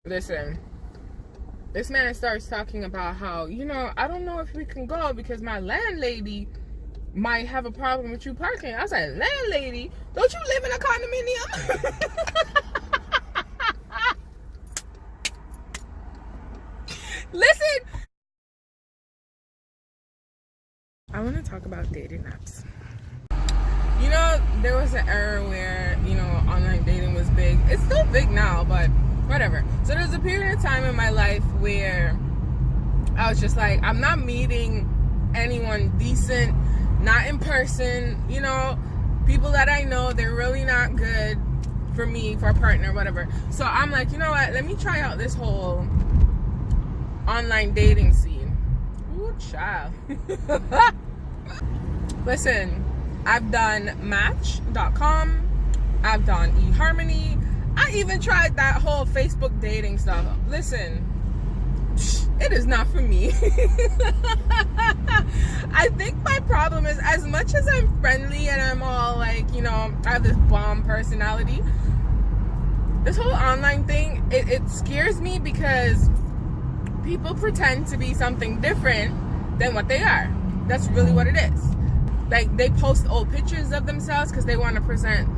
Listen, this man starts talking about how, I don't know if we can go because my landlady might have a problem with you parking. I was like, landlady? Don't you live in a condominium? Listen, I want to talk about dating apps. There was an era where, online dating was big. It's still big now, but whatever. So there was a period of time in my life where I was just like, I'm not meeting anyone decent, not in person, people that I know, they're really not good for me, for a partner, whatever. So I'm like, you know what, let me try out this whole online dating scene. Ooh, child. Listen, I've done Match.com, I've done e-harmoney, I even tried that whole Facebook dating stuff. Listen, it is not for me. I think my problem is, as much as I'm friendly and I'm all like, I have this bomb personality, this whole online thing, it scares me because people pretend to be something different than what they are. That's really what it is. Like, they post old pictures of themselves because they want to present,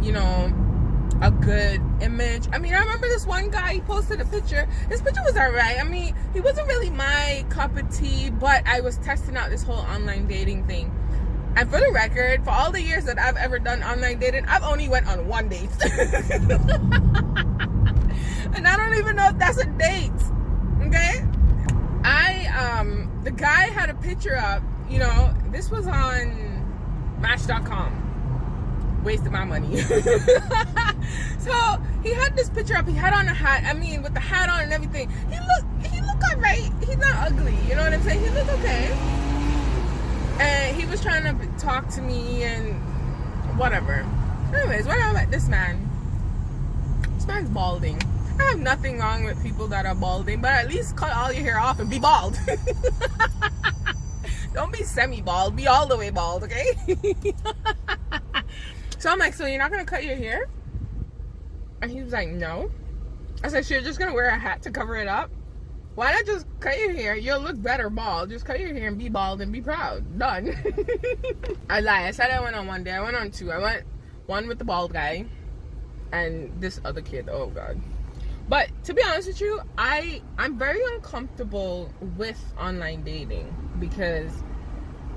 a good image. I remember this one guy, he posted a picture. His picture was alright. He wasn't really my cup of tea, but I was testing out this whole online dating thing. And for the record, for all the years that I've ever done online dating, I've only went on one date. And I don't even know if that's a date. Okay? The guy had a picture up, this was on Match.com. Wasted my money. So he had this picture up. He had on a hat. With the hat on and everything, he looked alright. He's not ugly. You know what I'm saying? He looked okay. And he was trying to talk to me and whatever. Anyways, when I met this man's balding. I have nothing wrong with people that are balding, but at least cut all your hair off and be bald. Don't be semi-bald, be all the way bald, okay? So I'm like, so you're not gonna cut your hair? And he was like, no. I said, so you're just gonna wear a hat to cover it up? Why not just cut your hair? You'll look better bald. Just cut your hair and be bald and be proud. Done. I lied. I said I went on one day. I went on two. I went one with the bald guy and this other kid. Oh God. But to be honest with you, I'm very uncomfortable with online dating because,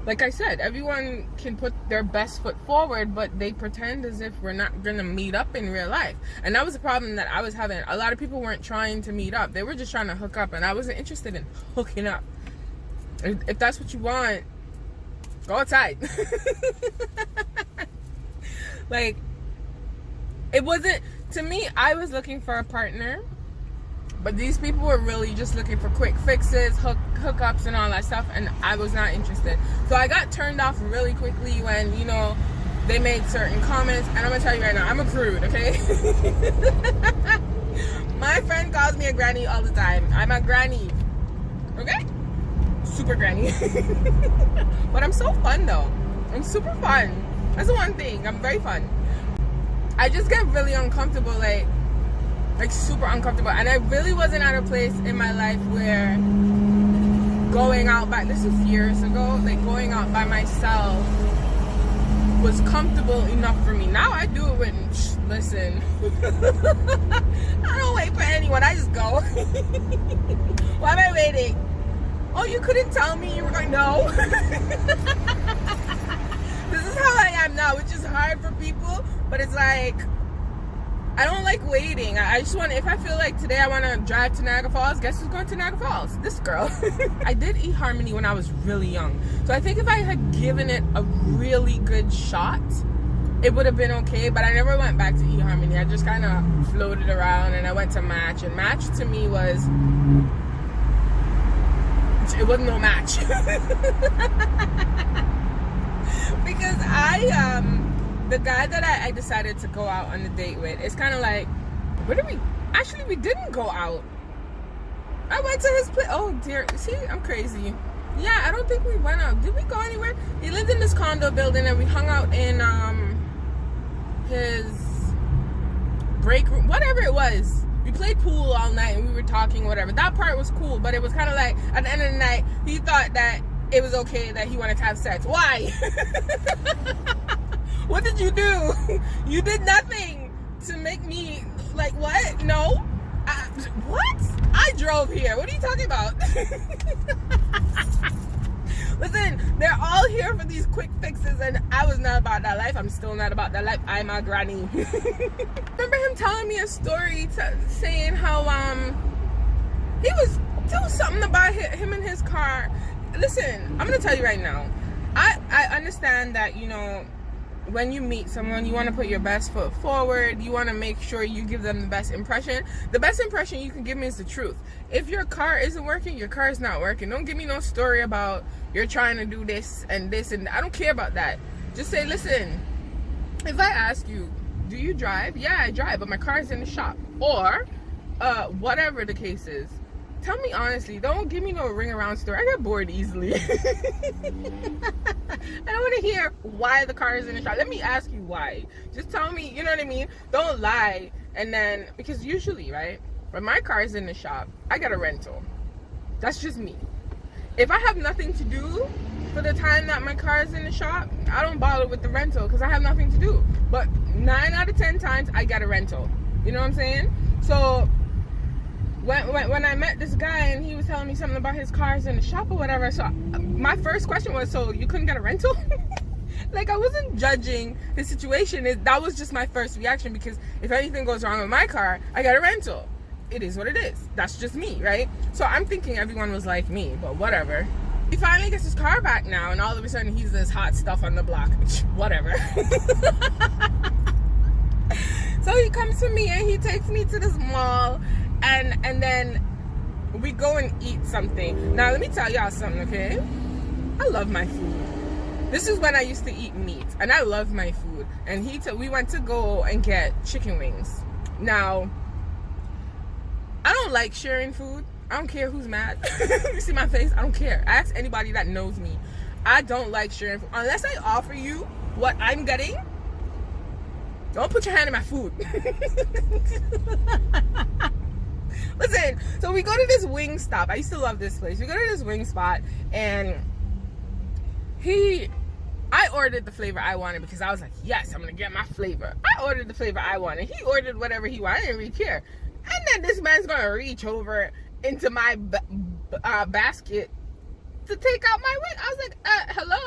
like I said, everyone can put their best foot forward, but they pretend as if we're not gonna meet up in real life. And that was the problem that I was having. A lot of people weren't trying to meet up. They were just trying to hook up, and I wasn't interested in hooking up. If that's what you want, go outside. Like, it wasn't, to me, I was looking for a partner, but these people were really just looking for quick fixes, hookups and all that stuff, and I was not interested. So I got turned off really quickly when, they made certain comments, and I'm gonna tell you right now, I'm a prude, okay? My friend calls me a granny all the time. I'm a granny, okay? Super granny. But I'm so fun though. I'm super fun. That's the one thing, I'm very fun. I just get really uncomfortable, like super uncomfortable, and I really wasn't at a place in my life where going out this was years ago, like going out by myself was comfortable enough for me. Now I do it with, listen, I don't wait for anyone, I just go. Why am I waiting? Oh, you couldn't tell me you were going, no. This is how I am now, which is hard for people, but it's like, I don't like waiting. I just want, if I feel like today I want to drive to Niagara Falls, guess who's going to Niagara Falls? This girl. I did e-harmoney when I was really young. So I think if I had given it a really good shot, it would have been okay, but I never went back to e-harmoney. I just kind of floated around and I went to Match, and Match to me was, it wasn't no match. Because the guy that I decided to go out on a date with, it's kind of like, we didn't go out. I went to his place. Oh dear, see, I'm crazy. Yeah, I don't think we went out. Did we go anywhere? He lived in this condo building and we hung out in his break room, whatever it was. We played pool all night and we were talking, whatever. That part was cool, but it was kind of like, at the end of the night, he thought that it was okay that he wanted to have sex. Why? What did you do? You did nothing to make me, like, what? No? What? I drove here. What are you talking about? Listen, they're all here for these quick fixes, and I was not about that life. I'm still not about that life. I'm a granny. Remember him telling me a story saying how he was doing something about him and his car. Listen, I'm gonna tell you right now, I understand that, you know, when you meet someone, you want to put your best foot forward. You want to make sure you give them the best impression. The best impression you can give me is the truth. If your car isn't working, your car is not working. Don't give me no story about you're trying to do this and this, and I don't care about that. Just say, listen, if I ask you, do you drive? Yeah, I drive, but my car is in the shop. Or whatever the case is. Tell me honestly. Don't give me no ring around story. I get bored easily. I don't want to hear why the car is in the shop. Let me ask you why. Just tell me, you know what I mean? Don't lie. And then, because usually, right, when my car is in the shop, I get a rental. That's just me. If I have nothing to do for the time that my car is in the shop, I don't bother with the rental because I have nothing to do. But 9 out of 10 times, I get a rental. You know what I'm saying? So when I met this guy and he was telling me something about his cars in the shop or whatever, so my first question was, so you couldn't get a rental? Like, I wasn't judging his situation. That was just my first reaction, because if anything goes wrong with my car, I get a rental. It is what it is. That's just me, right? So I'm thinking everyone was like me, but whatever. He finally gets his car back now, and all of a sudden he's this hot stuff on the block. Whatever. So he comes to me and he takes me to this mall, and then we go and eat something. Now let me tell y'all something, okay? I love my food. This is when I used to eat meat, and I love my food. And we went to go and get chicken wings. Now, I don't like sharing food. I don't care who's mad. You see my face? I don't care. Ask anybody that knows me. I don't like sharing food. Unless I offer you what I'm getting, don't put your hand in my food. Listen, so we go to this wing stop. I used to love this place. We go to this wing spot, and I ordered the flavor I wanted because I was like, yes, I'm gonna get my flavor. I ordered the flavor I wanted. He ordered whatever he wanted. I didn't really care. And then this man's gonna reach over into my basket to take out my wing. I was like, hello?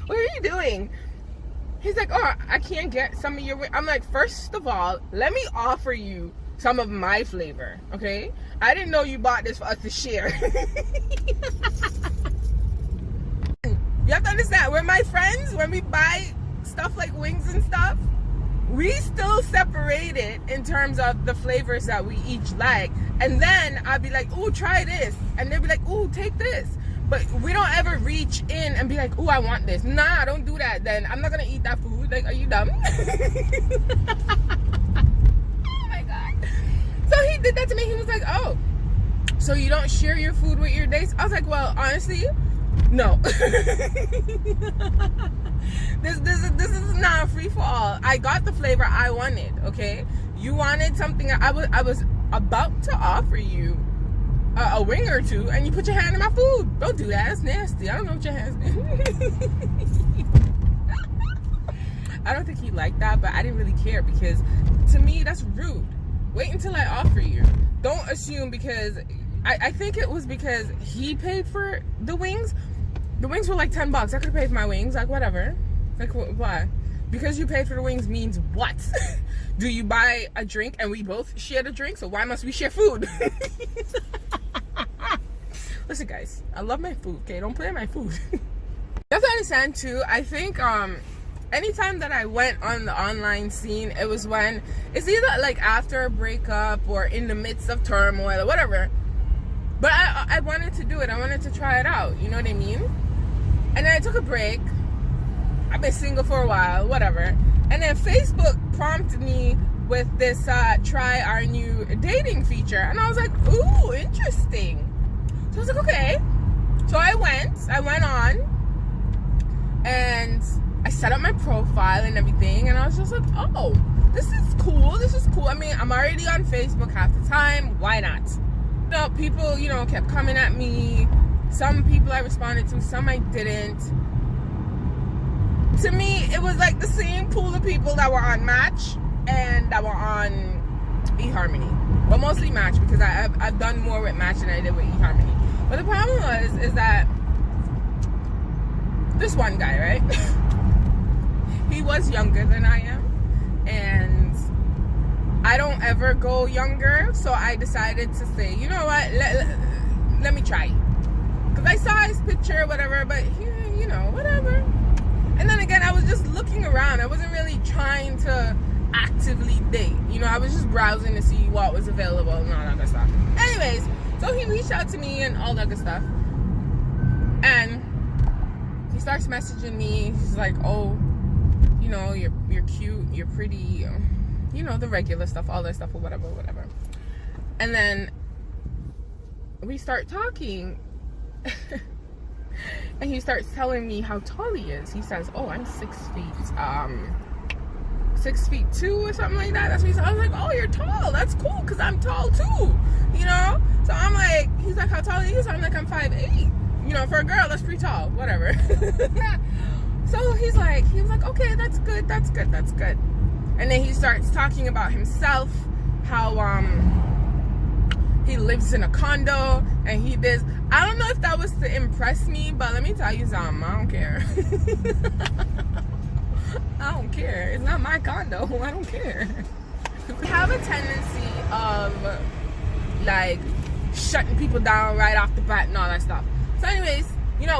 What are you doing? He's like, oh, I can't get some of your wing. I'm like, first of all, let me offer you some of my flavor, okay? I didn't know you bought this for us to share. You have to understand, we're my friends. When we buy stuff like wings and stuff, we still separate it in terms of the flavors that we each like. And then I'll be like, oh, try this. And they'll be like, oh, take this. But we don't ever reach in and be like, oh, I want this. Nah, don't do that. Then I'm not going to eat that food. Like, are you dumb? Oh, my God. So he did that to me. He was like, oh, so you don't share your food with your dates? I was like, well, honestly, no. This is not a free-for-all. I got the flavor I wanted, okay? You wanted something. I was about to offer you a wing or two, and you put your hand in my food. Don't do that. It's nasty. I don't know what your hands do. I don't think he liked that, but I didn't really care, because to me, that's rude. Wait until I offer you. Don't assume because I think it was because he paid for the wings. The wings were like $10. I could have paid for my wings, like whatever. Like why? Because you paid for the wings means what? Do you buy a drink and we both share the drink? So why must we share food? Listen, guys, I love my food. Okay, don't play my food. You have to understand too. I think anytime that I went on the online scene, it was when it's either like after a breakup or in the midst of turmoil or whatever. But I wanted to do it. I wanted to try it out. You know what I mean? And then I took a break. I've been single for a while, whatever. And then Facebook prompted me with this try our new dating feature. And I was like, ooh, interesting. So I was like, okay. So I went on and I set up my profile and everything. And I was just like, oh, this is cool. I mean, I'm already on Facebook half the time. Why not? No, people, kept coming at me. Some people I responded to, some I didn't. To me, it was like the same pool of people that were on Match and that were on e-harmoney. But mostly Match, because I've done more with Match than I did with e-harmoney. But the problem is that this one guy, right? He was younger than I am. And I don't ever go younger. So I decided to say, you know what? Let me try. Because I saw his picture or whatever. But, whatever. And then again, I was just looking around. I wasn't really trying to actively date. I was just browsing to see what was available and all that good stuff. Anyways, so he reached out to me and all that good stuff. And he starts messaging me. He's like, oh, you're cute, you're pretty, the regular stuff, all that stuff, or whatever. And then we start talking. And he starts telling me how tall he is. He says, oh, I'm 6 feet 2 or something like that. That's what he said. I was like, oh, you're tall. That's cool, because I'm tall too. So I'm like, he's like, how tall are you? So I'm like, I'm 5'8". For a girl, that's pretty tall. Whatever. So he was like, okay, that's good. And then he starts talking about himself, how he lives in a condo and he does. I don't know if that was to impress me, but let me tell you something. I don't care. I don't care. It's not my condo. I don't care. We have a tendency of like shutting people down right off the bat and all that stuff. So anyways,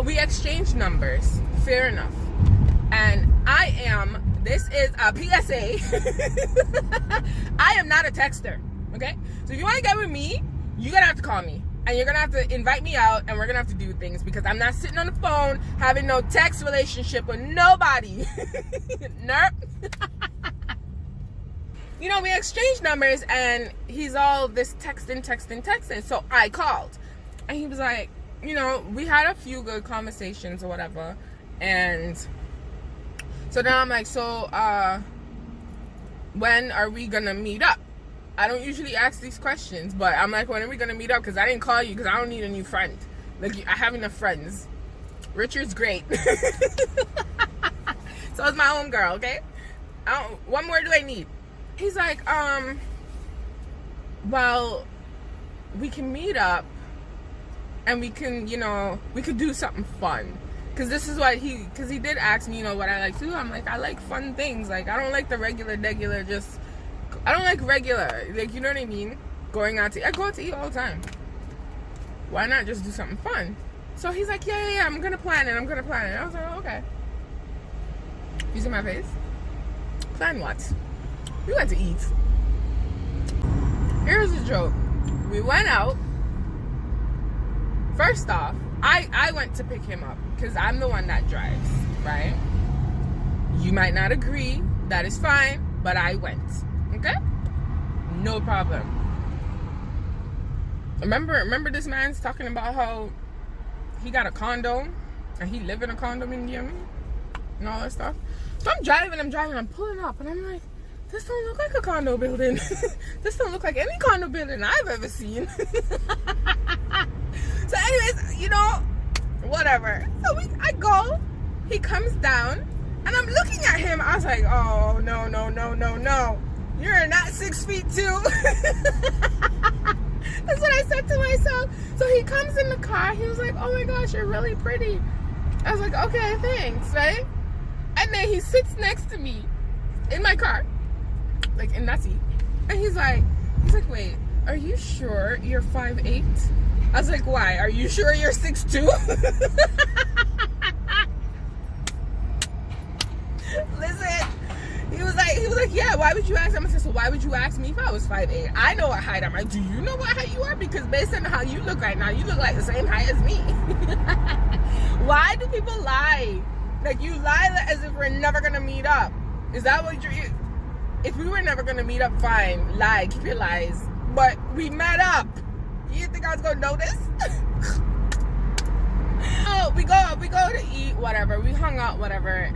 we exchange numbers. Fair enough. And this is a PSA. I am not a texter. Okay? So if you want to get with me, you're going to have to call me. And you're going to have to invite me out, and we're going to have to do things, because I'm not sitting on the phone having no text relationship with nobody. Nope. We exchanged numbers, and he's all this texting. So I called. And he was like, we had a few good conversations or whatever. And so now I'm like, so when are we going to meet up? I don't usually ask these questions, but I'm like, when are we going to meet up? Because I didn't call you because I don't need a new friend. Like, I have enough friends. Richard's great. So is my homegirl, okay? What more do I need? He's like, well, we can meet up and we can, we could do something fun. Because this is what he did ask me, what I like to do. I'm like, I like fun things. Like, I don't like the regular, just... I don't like regular, like, you know what I mean? Going out to eat. I go out to eat all the time. Why not just do something fun? So he's like, yeah, I'm gonna plan it. I was like, oh, okay. You see my face? Plan what? We went to eat. Here's the joke. We went out. First off, I went to pick him up because I'm the one that drives, right? You might not agree. That is fine, but I went. Okay? No problem. Remember this man's talking about how he got a condo and he live in a condominium and all that stuff. So I'm driving, I'm pulling up, and I'm like, this don't look like a condo building. This don't look like any condo building I've ever seen. So anyways, whatever. So I go, he comes down, and I'm looking at him. I was like, oh, no. You're not 6 feet 2. That's what I said to myself. So he comes in the car. He was like, oh my gosh, you're really pretty. I was like, okay, thanks, right? And then he sits next to me in my car, like in that seat. And he's like, wait, are you sure you're 5'8"? I was like, why? Are you sure you're 6'2"? Listen. He was like, yeah, why would you ask? I'm gonna say, so why would you ask me if I was 5'8"? I know what height I'm like. Do you know what height you are? Because based on how you look right now, you look like the same height as me. Why do people lie? Like, you lie as if we're never gonna meet up. Is that what you're... If we were never gonna meet up, fine. Lie, keep your lies. But we met up. You think I was gonna notice? Oh, we go to eat, whatever. We hung out, whatever.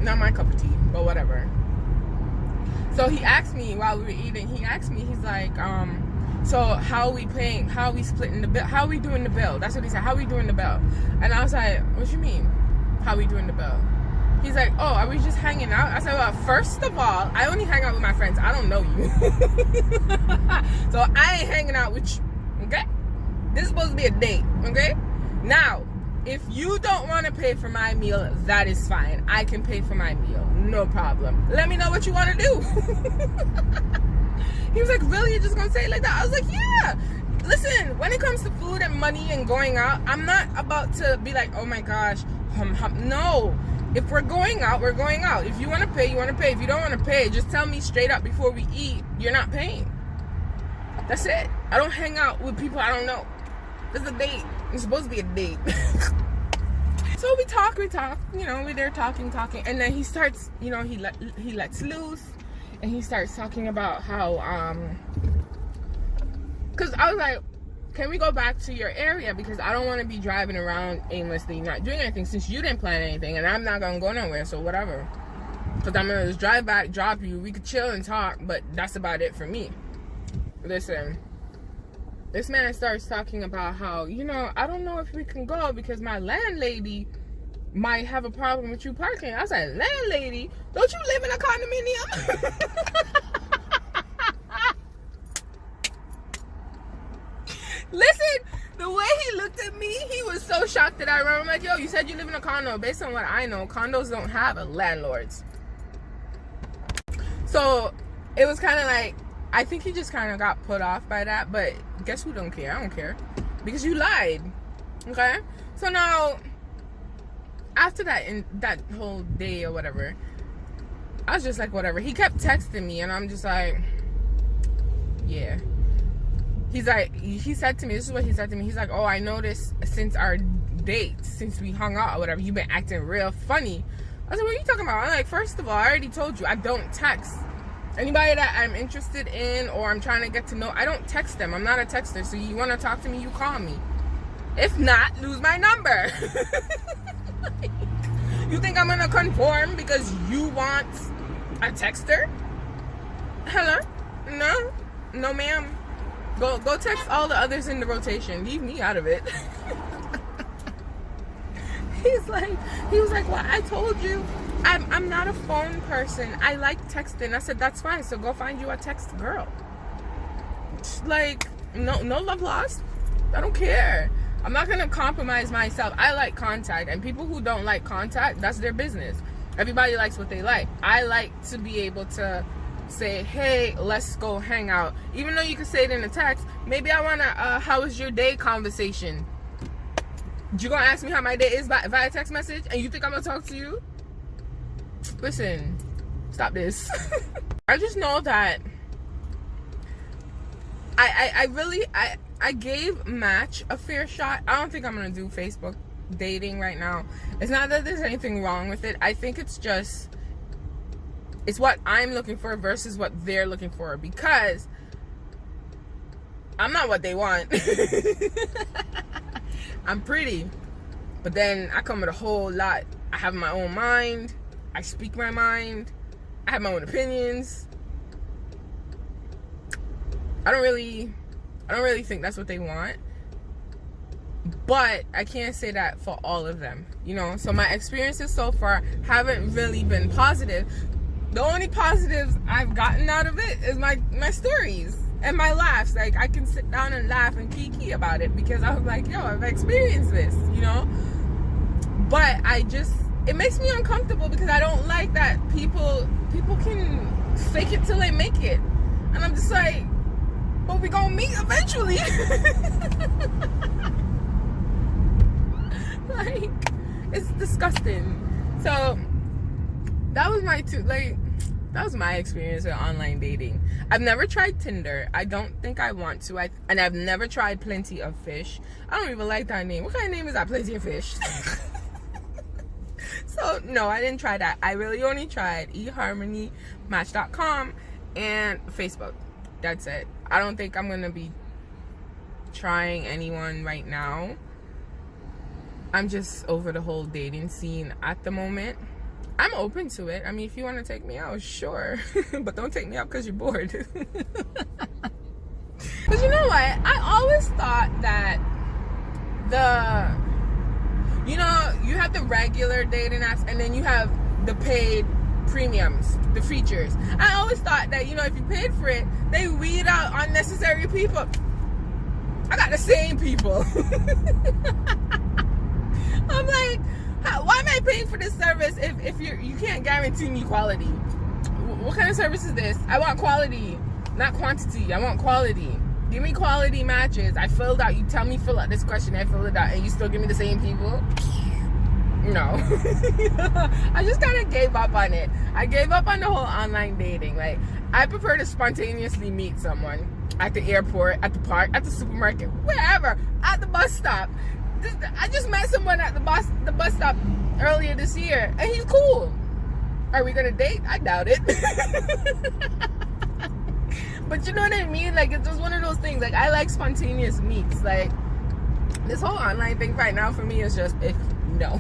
Not my cup of tea, but whatever. So he asked me while we were eating, he's like, so how are we paying, how are we splitting the bill, how are we doing the bill? That's what he said, how are we doing the bill? And I was like, what you mean, how are we doing the bill? He's like, oh, are we just hanging out? I said, well, first of all, I only hang out with my friends. I don't know you. So I ain't hanging out with you, okay? This is supposed to be a date, okay? Now, if you don't want to pay for my meal, that is fine. I can pay for my meal, no problem. Let me know what you want to do. He was like, really? You're just going to say it like that? I was like, yeah. Listen, when it comes to food and money and going out, I'm not about to be like, oh my gosh, no. If we're going out, we're going out. If you want to pay, you want to pay. If you don't want to pay, just tell me straight up before we eat, you're not paying. That's it. I don't hang out with people I don't know. This is a date. It's supposed to be a date. So we talk, you know, we're there talking, and then he starts, you know, he lets loose, and he starts talking about how, because I was like, can we go back to your area, because I don't want to be driving around aimlessly, not doing anything, since you didn't plan anything, and I'm not going to go nowhere, so whatever. Because I'm going to just drive back, drop you, we could chill and talk, but that's about it for me. Listen, this man starts talking about how, you know, I don't know if we can go because my landlady might have a problem with you parking. I was like, landlady? Don't you live in a condominium? Listen, the way he looked at me, he was so shocked that I remember. I'm like, yo, you said you live in a condo. Based on what I know, condos don't have landlords. So it was kind of like, I think he just kind of got put off by that, but guess who don't care? I don't care. Because you lied. Okay? So now, after that, in that whole day or whatever, I was just like, whatever. He kept texting me, and I'm just like, yeah. He's like, he said to me, this is what he said to me. He's like, oh, I noticed since our date, since we hung out or whatever, you've been acting real funny. I was like, what are you talking about? I'm like, first of all, I already told you, I don't text. Anybody that I'm interested in or I'm trying to get to know, I don't text them. I'm not a texter. So you want to talk to me, you call me. If not, lose my number. You think I'm going to conform because you want a texter? Hello? No? No, ma'am. Go text all the others in the rotation. Leave me out of it. He was like, well, I told you. I'm not a phone person. I like texting. I said, that's fine. So go find you a text girl. Like, no love lost. I don't care. I'm not going to compromise myself. I like contact. And people who don't like contact, that's their business. Everybody likes what they like. I like to be able to say, hey, let's go hang out. Even though you can say it in a text, maybe I want a how was your day conversation. You gonna ask me how my day is via text message, and you think I'm gonna talk to you? Listen, stop this. I just know that I gave Match a fair shot. I don't think I'm gonna do Facebook dating right now. It's not that there's anything wrong with it. I think it's just, it's what I'm looking for versus what they're looking for, because I'm not what they want. I'm pretty, but then I come with a whole lot. I have my own mind. I speak my mind. I have my own opinions. I don't really think that's what they want. But I can't say that for all of them, you know? So my experiences so far haven't really been positive. The only positives I've gotten out of it is my stories and my laughs. Like, I can sit down and laugh and kiki about it because I was like, yo, I've experienced this, you know? But it makes me uncomfortable because I don't like that people can fake it till they make it. And I'm just like, but we gonna meet eventually. Like, it's disgusting. So that was that was my experience with online dating. I've never tried Tinder. I don't think I want to. And I've never tried Plenty of Fish. I don't even like that name. What kind of name is that? Plenty of Fish. So no, I didn't try that. I really only tried e-harmoney, match.com, and Facebook. That's it. I don't think I'm gonna be trying anyone right now. I'm just over the whole dating scene at the moment. I'm open to it. I mean, if you want to take me out, sure. But don't take me out because you're bored. Because you know what? I always thought that you have the regular dating apps and then you have the paid premiums, the features. I always thought that, if you paid for it, they weed out unnecessary people. I got the same people. I'm like, why am I paying for this service if you can't guarantee me quality? What kind of service is this? I want quality, not quantity. I want quality. Give me quality matches. I filled out. You tell me fill out this question. I filled it out, and you still give me the same people? No. I just kind of gave up on it. I gave up on the whole online dating. Like, I prefer to spontaneously meet someone at the airport, at the park, at the supermarket, wherever, at the bus stop. I just met someone at the bus stop earlier this year, and he's cool. Are we gonna date? I doubt it. But you know what I mean? Like, it's just one of those things. Like, I like spontaneous meets. Like, this whole online thing right now for me is just no.